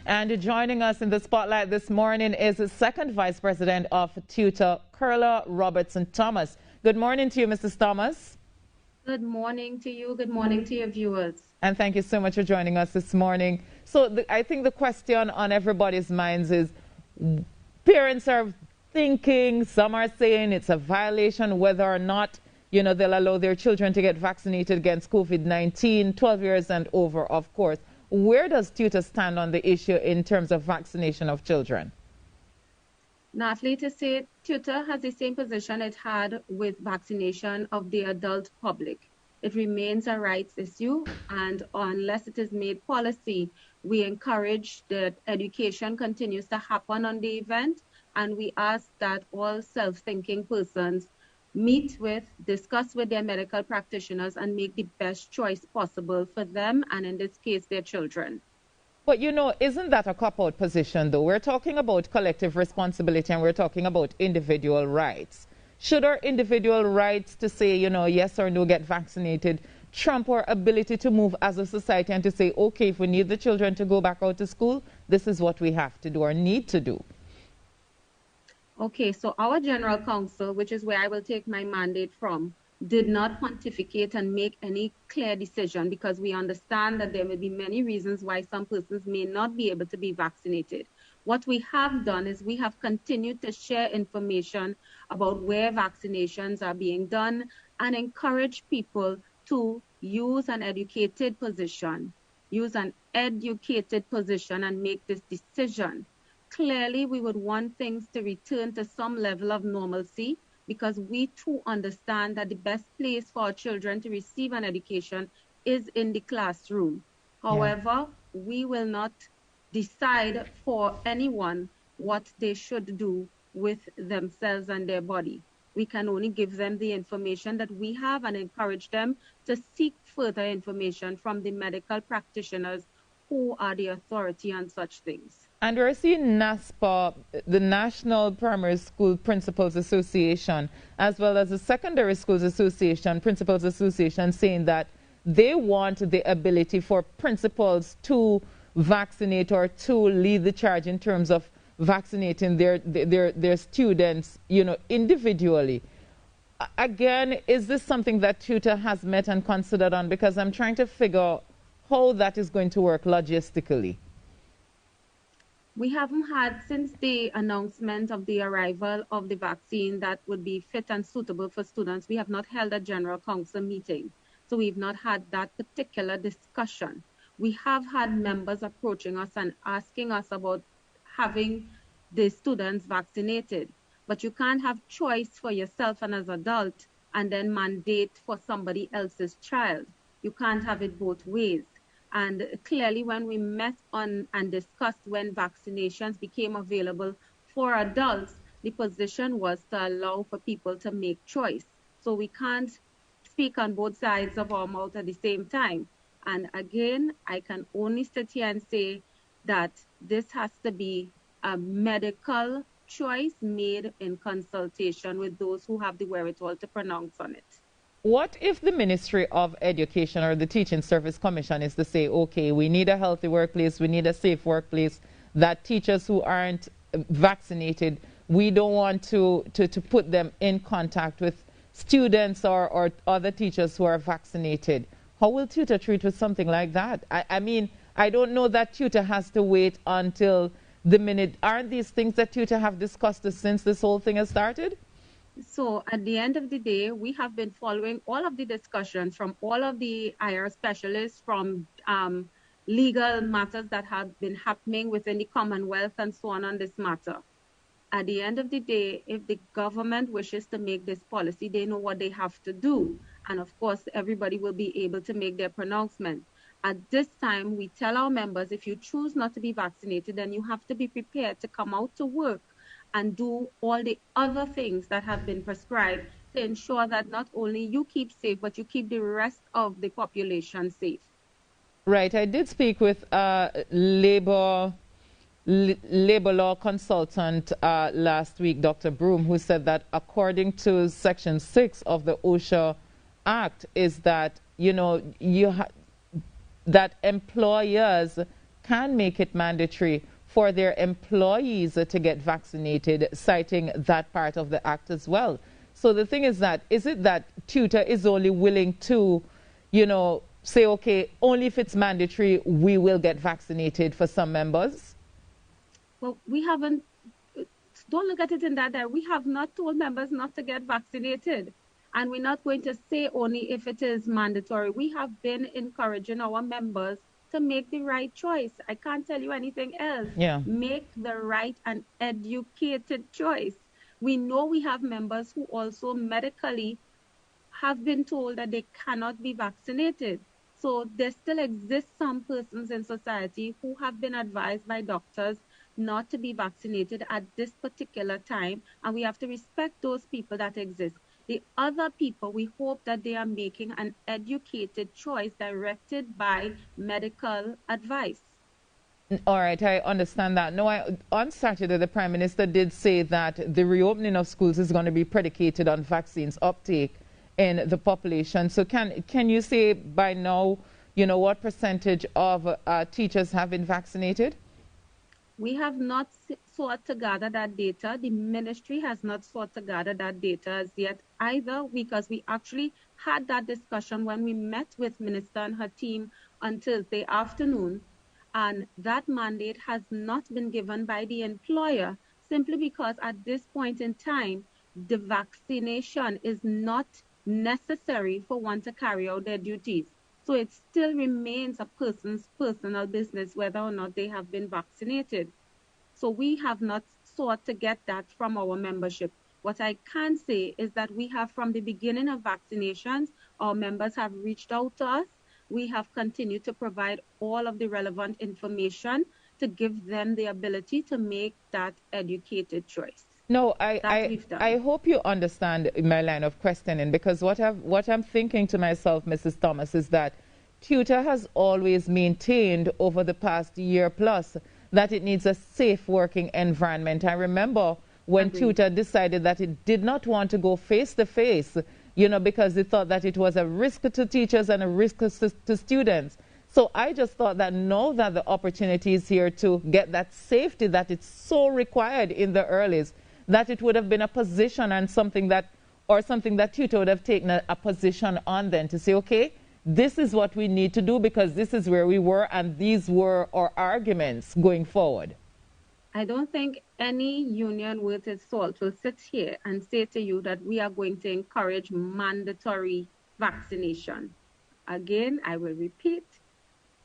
And joining us in the spotlight this morning is the second Vice President of TUTTA, Carla Robertson Thomas. Good morning to you, Mrs. Thomas. Good morning to you. Good morning to your viewers. And thank you so much for joining us this morning. So I think the question on everybody's minds is, parents are thinking, some are saying it's a violation whether or not, they'll allow their children to get vaccinated against COVID-19, 12 years and over, of course. Where does TUTTA stand on the issue in terms of vaccination of children? Natalie, to say TUTTA has the same position it had with vaccination of the adult public. It remains a rights issue, and unless it is made policy, we encourage that education continues to happen on the event, and we ask that all self-thinking persons meet with, discuss with their medical practitioners, and make the best choice possible for them, and in this case, their children. But isn't that a cop-out position, though? We're talking about collective responsibility and we're talking about individual rights. Should our individual rights to say, yes or no, get vaccinated, trump our ability to move as a society and to say, okay, if we need the children to go back out to school, this is what we have to do or need to do? Okay, so our General Counsel, which is where I will take my mandate from, did not pontificate and make any clear decision, because we understand that there may be many reasons why some persons may not be able to be vaccinated. What we have done is we have continued to share information about where vaccinations are being done and encourage people to use an educated position and make this decision. Clearly, we would want things to return to some level of normalcy, because we too understand that the best place for our children to receive an education is in the classroom. However, we will not decide for anyone what they should do with themselves and their body. We can only give them the information that we have and encourage them to seek further information from the medical practitioners who are the authority on such things. And we're seeing NASPA, the National Primary School Principals Association, as well as the Secondary Schools Association, Principals Association, saying that they want the ability for principals to vaccinate or to lead the charge in terms of vaccinating their students, individually. Again, is this something that TUTTA has met and considered on? Because I'm trying to figure how that is going to work logistically. We haven't had, since the announcement of the arrival of the vaccine that would be fit and suitable for students, we have not held a General Council meeting. So we've not had that particular discussion. We have had members approaching us and asking us about having the students vaccinated. But you can't have choice for yourself and as an adult and then mandate for somebody else's child. You can't have it both ways. And clearly, when we met on and discussed when vaccinations became available for adults, the position was to allow for people to make choice. So we can't speak on both sides of our mouth at the same time. And again, I can only sit here and say that this has to be a medical choice made in consultation with those who have the wherewithal to pronounce on it. What if the Ministry of Education or the Teaching Service Commission is to say, okay, we need a healthy workplace, we need a safe workplace, that teachers who aren't vaccinated, we don't want to put them in contact with students or other teachers who are vaccinated. How will TUTTA treat with something like that? I mean, I don't know that TUTTA has to wait until the minute. Aren't these things that TUTTA have discussed since this whole thing has started? So at the end of the day, we have been following all of the discussions from all of the IR specialists, from legal matters that have been happening within the Commonwealth and so on this matter. At the end of the day, if the government wishes to make this policy, they know what they have to do. And of course, everybody will be able to make their pronouncement. At this time, we tell our members, if you choose not to be vaccinated, then you have to be prepared to come out to work and do all the other things that have been prescribed to ensure that not only you keep safe, but you keep the rest of the population safe. Right. I did speak with labor law consultant last week, Dr. Broom, who said that according to Section 6 of the OSHA Act is that, that employers can make it mandatory for their employees to get vaccinated, citing that part of the act as well. So the thing is that, is it that TUTTA is only willing to, say, okay, only if it's mandatory, we will get vaccinated for some members? Well, we haven't, don't look at it in that way. We have not told members not to get vaccinated. And we're not going to say only if it is mandatory. We have been encouraging our members to make the right choice. I can't tell you anything else. Yeah. Make the right and educated choice. We know we have members who also medically have been told that they cannot be vaccinated. So there still exists some persons in society who have been advised by doctors not to be vaccinated at this particular time, and we have to respect those people that exist. The other people, we hope that they are making an educated choice directed by medical advice. All right, I understand that. No, on Saturday, the Prime Minister did say that the reopening of schools is going to be predicated on vaccines uptake in the population. So can you say by now, what percentage of teachers have been vaccinated? We have not sought to gather that data. The ministry has not sought to gather that data as yet either, because we actually had that discussion when we met with Minister and her team on Thursday afternoon. And that mandate has not been given by the employer simply because at this point in time, the vaccination is not necessary for one to carry out their duties. So it still remains a person's personal business whether or not they have been vaccinated. So we have not sought to get that from our membership. What I can say is that we have, from the beginning of vaccinations, our members have reached out to us. We have continued to provide all of the relevant information to give them the ability to make that educated choice. No, I hope you understand my line of questioning, because what I'm thinking to myself, Mrs. Thomas, is that TUTTA has always maintained over the past year plus that it needs a safe working environment. I remember when TUTTA decided that it did not want to go face to face, because it thought that it was a risk to teachers and a risk to students. So I just thought that now that the opportunity is here to get that safety that it's so required in the earlies, that it would have been a position and something that TUTTA would have taken a position on then to say, okay, this is what we need to do because this is where we were and these were our arguments going forward. I don't think any union worth its salt will sit here and say to you that we are going to encourage mandatory vaccination. Again, I will repeat,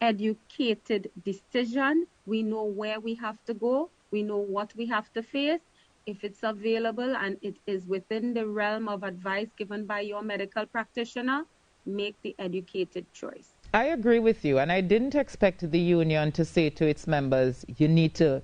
educated decision. We know where we have to go. We know what we have to face. If it's available and it is within the realm of advice given by your medical practitioner, make the educated choice. I agree with you, and I didn't expect the union to say to its members, you need to,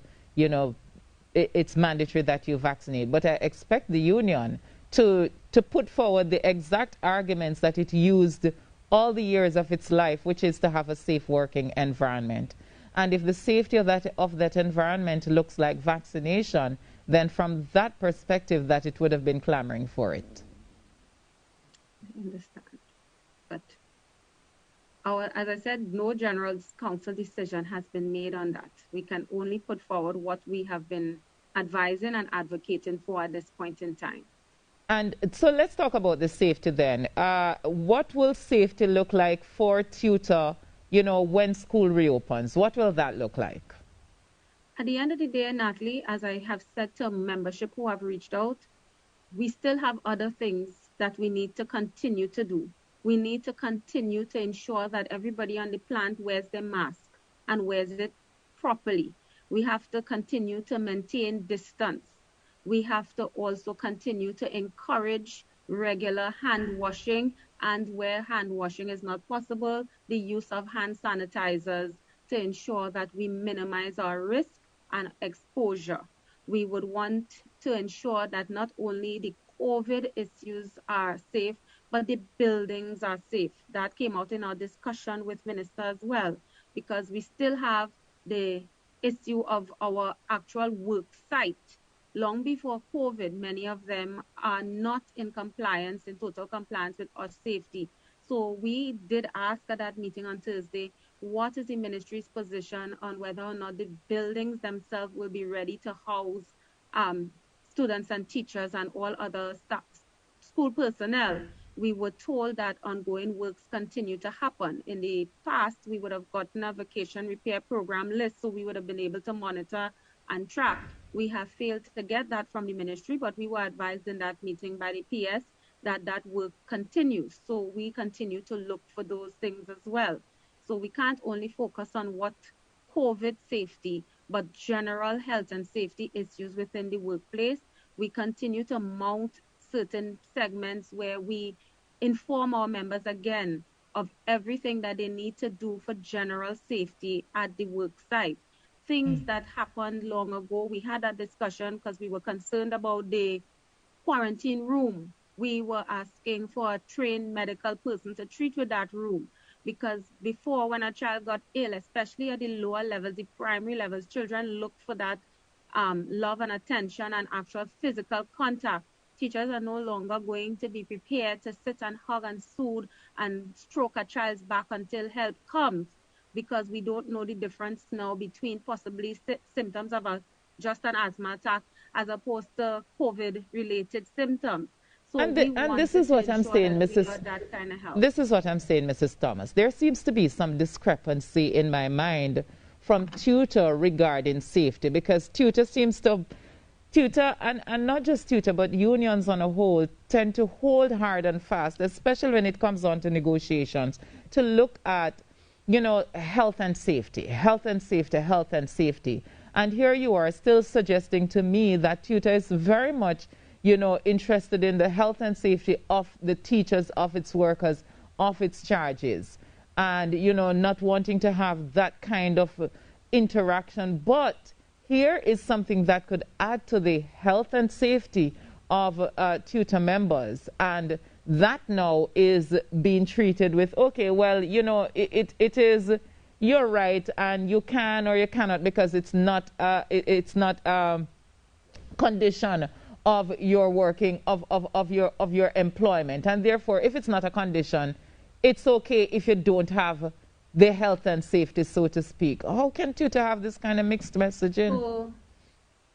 it's mandatory that you vaccinate. But I expect the union to put forward the exact arguments that it used all the years of its life, which is to have a safe working environment. And if the safety of that environment looks like vaccination, then from that perspective that it would have been clamoring for it. I understand. But as I said, no general council decision has been made on that. We can only put forward what we have been advising and advocating for at this point in time. And so let's talk about the safety then. What will safety look like for TUTTA, when school reopens? What will that look like? At the end of the day, Natalie, as I have said to membership who have reached out, we still have other things that we need to continue to do. We need to continue to ensure that everybody on the plant wears their mask and wears it properly. We have to continue to maintain distance. We have to also continue to encourage regular hand washing, and where hand washing is not possible, the use of hand sanitizers to ensure that we minimize our risk and exposure. We would want to ensure that not only the COVID issues are safe, but the buildings are safe. That came out in our discussion with Minister as well, because we still have the issue of our actual work site. Long before COVID, many of them are not in total compliance with our safety. So we did ask at that meeting on Thursday what is the ministry's position on whether or not the buildings themselves will be ready to house um, students and teachers and all other staff, school personnel. We were told that ongoing works continue to happen. In the past, we would have gotten a vacation repair program list, so we would have been able to monitor and track. We have failed to get that from the ministry, but we were advised in that meeting by the PS that that work continues. So we continue to look for those things as well. So we can't only focus on what COVID safety, but general health and safety issues within the workplace. We continue to mount certain segments where we inform our members again of everything that they need to do for general safety at the work site. Things that happened long ago, we had that discussion because we were concerned about the quarantine room. We were asking for a trained medical person to treat with that room because before, when a child got ill, especially at the lower levels, the primary levels, children look for that love and attention and actual physical contact. Teachers are no longer going to be prepared to sit and hug and soothe and stroke a child's back until help comes because we don't know the difference now between possibly symptoms of just an asthma attack as opposed to COVID related symptoms. So we And this wanted is to what I'm ensure saying, that we Mrs. got that kind of help. This is what I'm saying, Mrs. Thomas. There seems to be some discrepancy in my mind from TUTTA regarding safety because TUTTA seems to, TUTTA, and not just TUTTA, but unions on a whole, tend to hold hard and fast, especially when it comes on to negotiations, to look at, you know, health and safety, health and safety, health and safety. And here you are still suggesting to me that TUTTA is very much, you know, interested in the health and safety of the teachers, of its workers, of its charges, and, you know, not wanting to have that kind of interaction. But here is something that could add to the health and safety of TUTTA members, and that now is being treated with, okay, well, you know, it is, you're right, and you can or you cannot because it's not condition of your working of your employment, and therefore if it's not a condition, it's okay if you don't have the health and safety, so to speak. How can TUTTA have this kind of mixed messaging? So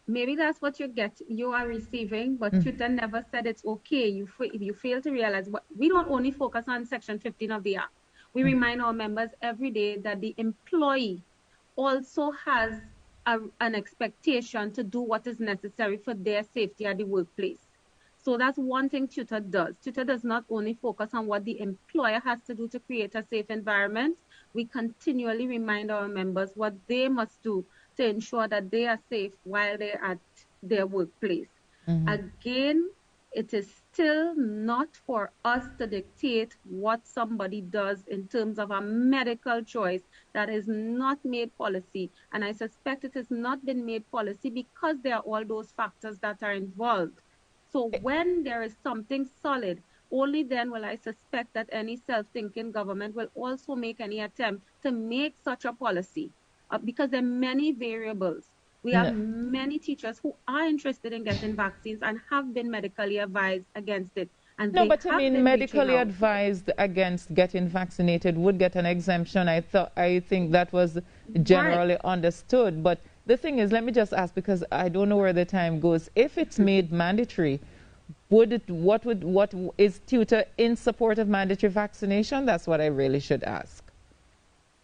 maybe that's what you are receiving, but TUTTA never said it's okay. You fail to realize what we don't only focus on section 15 of the act. We remind our members every day that the employee also has an expectation to do what is necessary for their safety at the workplace. So that's one thing TUTTA does. TUTTA does not only focus on what the employer has to do to create a safe environment. We continually remind our members what they must do to ensure that they are safe while they're at their workplace. Again, it is still not for us to dictate what somebody does in terms of a medical choice. That is not made policy. And I suspect it has not been made policy because there are all those factors that are involved. So when there is something solid, only then will I suspect that any self-thinking government will also make any attempt to make such a policy because there are many variables. We have No. many teachers who are interested in getting vaccines and have been medically advised against it, and No, they but I have mean, been reaching medically out. advised against getting vaccinated would get an exemption. I think that was Right. generally understood. But the thing is, let me just ask because I don't know where the time goes. If it's made mandatory, what is TUTTA in support of mandatory vaccination? That's what I really should ask.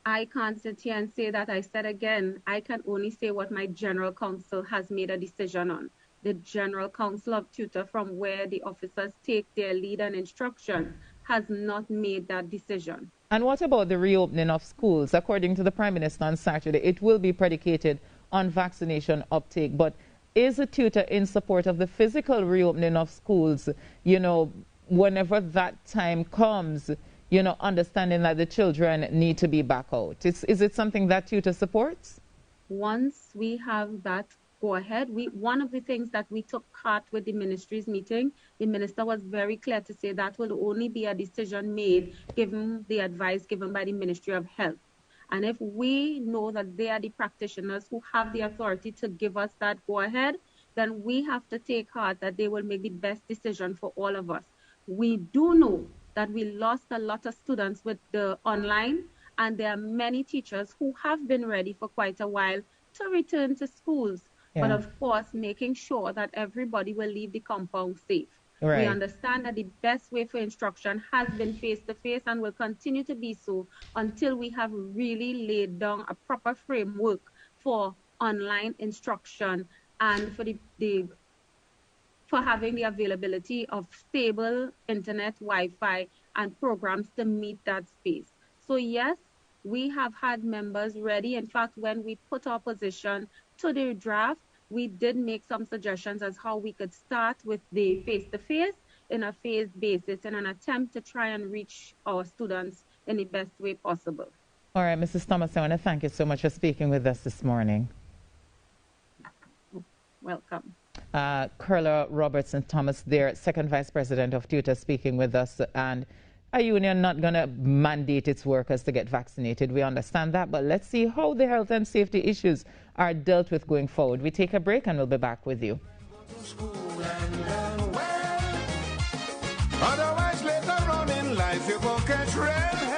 I can't sit here and say that. I said again, I can only say what my general counsel has made a decision on. The general counsel of TUTTA, from where the officers take their lead and instruction, has not made that decision. And what about the reopening of schools? According to the Prime Minister on Saturday, it will be predicated on vaccination uptake. But is the TUTTA in support of the physical reopening of schools, you know, whenever that time comes, you know, understanding that the children need to be back out? Is it something that TUTTA supports? Once we have that go ahead, one of the things that we took heart with the ministry's meeting, the minister was very clear to say that will only be a decision made given the advice given by the Ministry of Health. And if we know that they are the practitioners who have the authority to give us that go ahead, then we have to take heart that they will make the best decision for all of us. We do know that we lost a lot of students with the online, And there are many teachers who have been ready for quite a while to return to schools. But Yeah. of course, making sure that everybody will leave the compound safe. We Right. understand that the best way for instruction has been face-to-face and will continue to be so until we have really laid down a proper framework for online instruction and for having the availability of stable internet, Wi-Fi, and programs to meet that space. So yes, we have had members ready. In fact, when we put our position to the draft, we did make some suggestions as how we could start with the face-to-face in a phased basis in an attempt to try and reach our students in the best way possible. All right, Mrs. Thomas, I want to thank you so much for speaking with us this morning. Welcome. Carla Robertson Thomas, their second vice president of TUTTA, speaking with us. And a union not going to mandate its workers to get vaccinated. We understand that, but let's see how the health and safety issues are dealt with going forward. We take a break and we'll be back with you. Otherwise, later on in life, you won't catch rain.